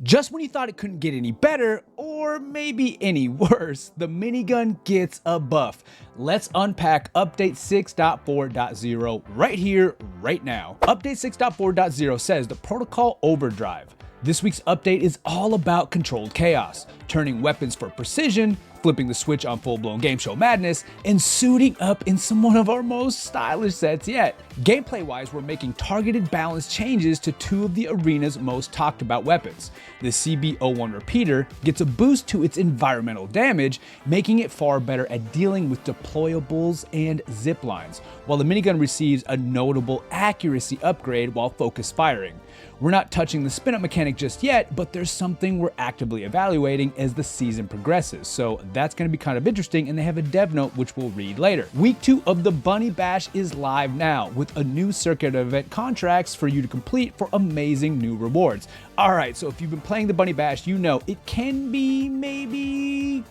Just when you thought it couldn't get any better, or maybe any worse, the minigun gets a buff. Let's unpack Update 6.4.0 right here, right now. Update 6.4.0 says the Protocol Overdrive. This week's update is all about controlled chaos, turning weapons for precision, flipping the switch on full-blown game show madness, and suiting up in some one of our most stylish sets yet. Gameplay-wise, we're making targeted balance changes to two of the arena's most talked about weapons. The CB01 repeater gets a boost to its environmental damage, making it far better at dealing with deployables and zip lines, while the minigun receives a notable accuracy upgrade while focus firing. We're not touching the spin-up mechanic just yet, but there's something we're actively evaluating as the season progresses, so that's going to be kind of interesting, and they have a dev note which we'll read later. Week 2 of the Bunny Bash is live now, with a new circuit of event contracts for you to complete for amazing new rewards. Alright, so if you've been playing the Bunny Bash, you know it can be maybe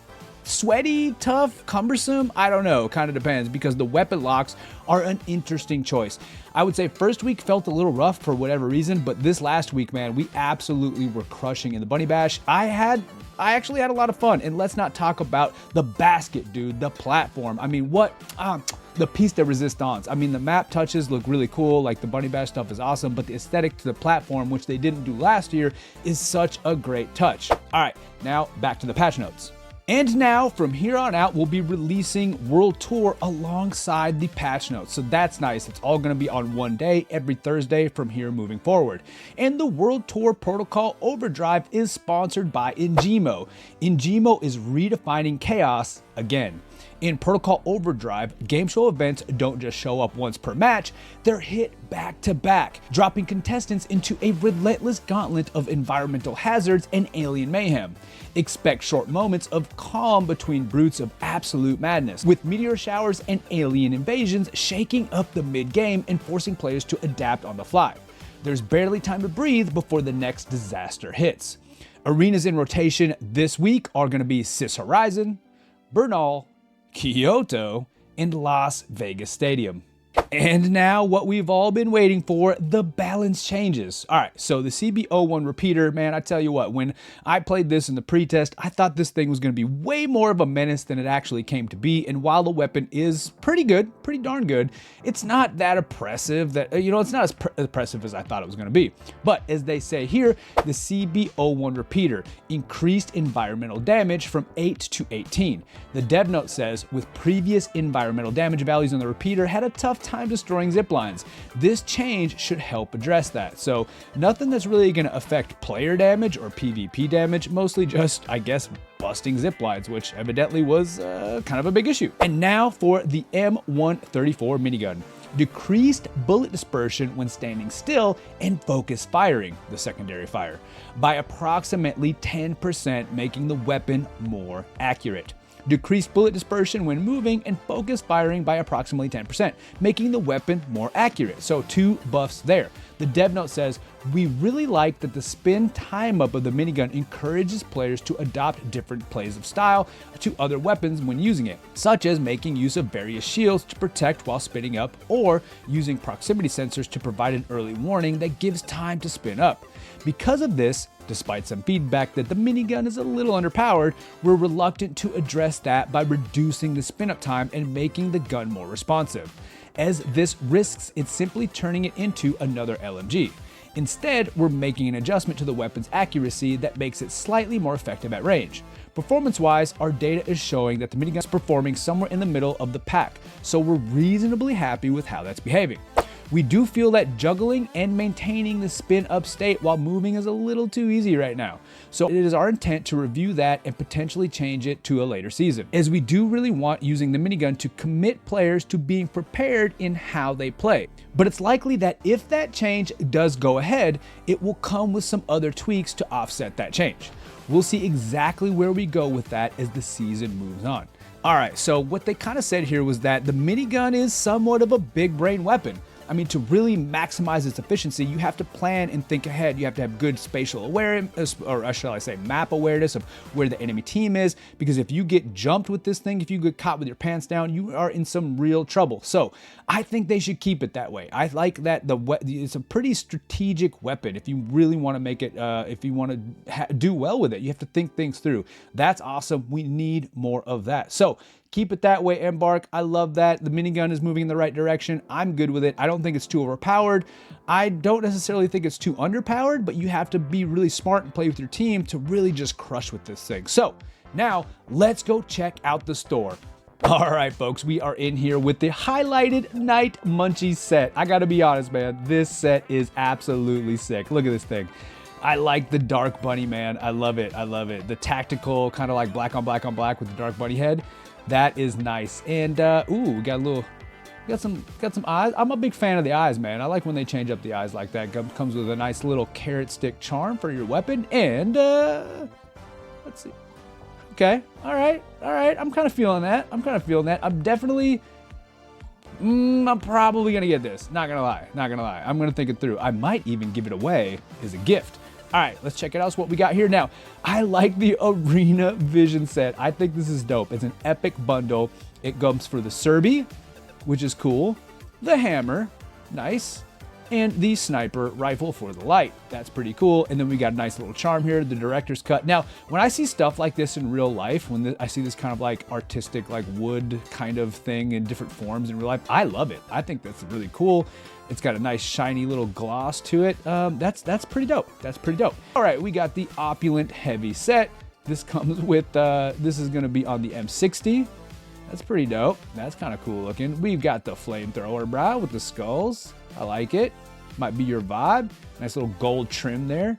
sweaty, tough, cumbersome, I don't know, kind of depends, because the weapon locks are an interesting choice. I would say first week felt a little rough for whatever reason, but this last week, man, we absolutely were crushing in the Bunny Bash. I actually had a lot of fun, and let's not talk about the basket, dude, the platform. I mean, the piece de resistance. I mean, the map touches look really cool, like the Bunny Bash stuff is awesome, but the aesthetic to the platform, which they didn't do last year, is such a great touch. All right, now back to the patch notes. And now, from here on out, we'll be releasing World Tour alongside the patch notes. So that's nice. It's all going to be on one day, every Thursday from here moving forward. And the World Tour Protocol Overdrive is sponsored by Ingemo. Ingemo is redefining chaos again. In Protocol Overdrive, game show events don't just show up once per match, they're hit back to back, dropping contestants into a relentless gauntlet of environmental hazards and alien mayhem. Expect short moments of calm between brutes of absolute madness, with meteor showers and alien invasions shaking up the mid-game and forcing players to adapt on the fly. There's barely time to breathe before the next disaster hits. Arenas in rotation this week are going to be Sis Horizon, Bernal, Kyoto, and Las Vegas Stadium. And now what we've all been waiting for, the balance changes. All right, so the CB01 repeater, man, I tell you what, when I played this in the pre-test, I thought this thing was going to be way more of a menace than it actually came to be. And while the weapon is pretty good, pretty darn good, it's not that oppressive that, it's not as oppressive as I thought it was going to be. But as they say here, the CB01 repeater increased environmental damage from 8 to 18. The dev note says, with previous environmental damage values on the repeater had a tough time destroying zip lines. This change should help address that. So nothing that's really going to affect player damage or PvP damage, mostly just, I guess, busting zip lines, which evidently was kind of a big issue. And now for the M134 minigun. Decreased bullet dispersion when standing still and focus firing, the secondary fire, by approximately 10%, making the weapon more accurate. Decreased bullet dispersion when moving and focus firing by approximately 10%, making the weapon more accurate. So 2 buffs there. The dev note says, we really like that the spin time up of the minigun encourages players to adopt different plays of style to other weapons when using it, such as making use of various shields to protect while spinning up, or using proximity sensors to provide an early warning that gives time to spin up. Because of this, despite some feedback that the minigun is a little underpowered, we're reluctant to address that by reducing the spin-up time and making the gun more responsive, as this risks it simply turning it into another LMG. Instead, we're making an adjustment to the weapon's accuracy that makes it slightly more effective at range. Performance-wise, our data is showing that the minigun is performing somewhere in the middle of the pack, so we're reasonably happy with how that's behaving. We do feel that juggling and maintaining the spin up state while moving is a little too easy right now. So it is our intent to review that and potentially change it to a later season, as we do really want using the minigun to commit players to being prepared in how they play. But it's likely that if that change does go ahead, it will come with some other tweaks to offset that change. We'll see exactly where we go with that as the season moves on. Alright, so what they kind of said here was that the minigun is somewhat of a big brain weapon. I mean, to really maximize its efficiency, you have to plan and think ahead. You have to have good spatial awareness, or shall I say map awareness of where the enemy team is, because if you get jumped with this thing, if you get caught with your pants down, you are in some real trouble. So I think they should keep it that way. I like that it's a pretty strategic weapon. If you really want to make it, if you want to do well with it, you have to think things through. That's awesome. We need more of that. So keep it that way, Embark. I love that. The minigun is moving in the right direction. I'm good with it. I don't think it's too overpowered. I don't necessarily think it's too underpowered, but you have to be really smart and play with your team to really just crush with this thing. So now let's go check out the store. All right, folks, we are in here with the highlighted Night Munchies set. I gotta be honest, man, this set is absolutely sick. Look at this thing. I like the dark bunny, man. I love it. I love it. The tactical kind of like black on black on black with the dark bunny head. That is nice. And ooh, we got some eyes. I'm a big fan of the eyes, man. I like when they change up the eyes like that. Comes with a nice little carrot stick charm for your weapon. And let's see. Okay. All right. I'm kind of feeling that. I'm definitely. I'm probably gonna get this. Not gonna lie. I'm gonna think it through. I might even give it away as a gift. All right, let's check it out. So what we got here now. I like the Arena Vision set. I think this is dope. It's an epic bundle. It comes for the Serby, which is cool. The hammer, nice. And the sniper rifle for the light. That's pretty cool. And then we got a nice little charm here, the director's cut. Now, when I see stuff like this in real life, I see this kind of like artistic, like wood kind of thing in different forms in real life, I love it. I think that's really cool. It's got a nice shiny little gloss to it. That's pretty dope. All right, we got the Opulent Heavy set. This comes with, this is gonna be on the M60. That's pretty dope. That's kind of cool looking. We've got the flamethrower, bro, with the skulls. I like it. Might be your vibe. Nice little gold trim there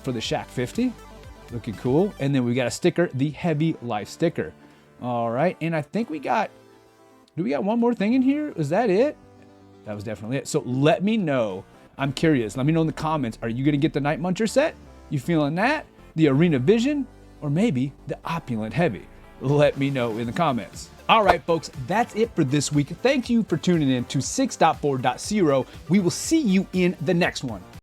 for the Shack 50. Looking cool. And then we got a sticker, the Heavy Life sticker. All right, and I think do we got one more thing in here? Is that it? That was definitely it. So let me know. I'm curious. Let me know in the comments. Are you going to get the Night Muncher set? You feeling that? The Arena Vision? Or maybe the Opulent Heavy? Let me know in the comments. All right, folks, that's it for this week. Thank you for tuning in to 6.4.0. We will see you in the next one.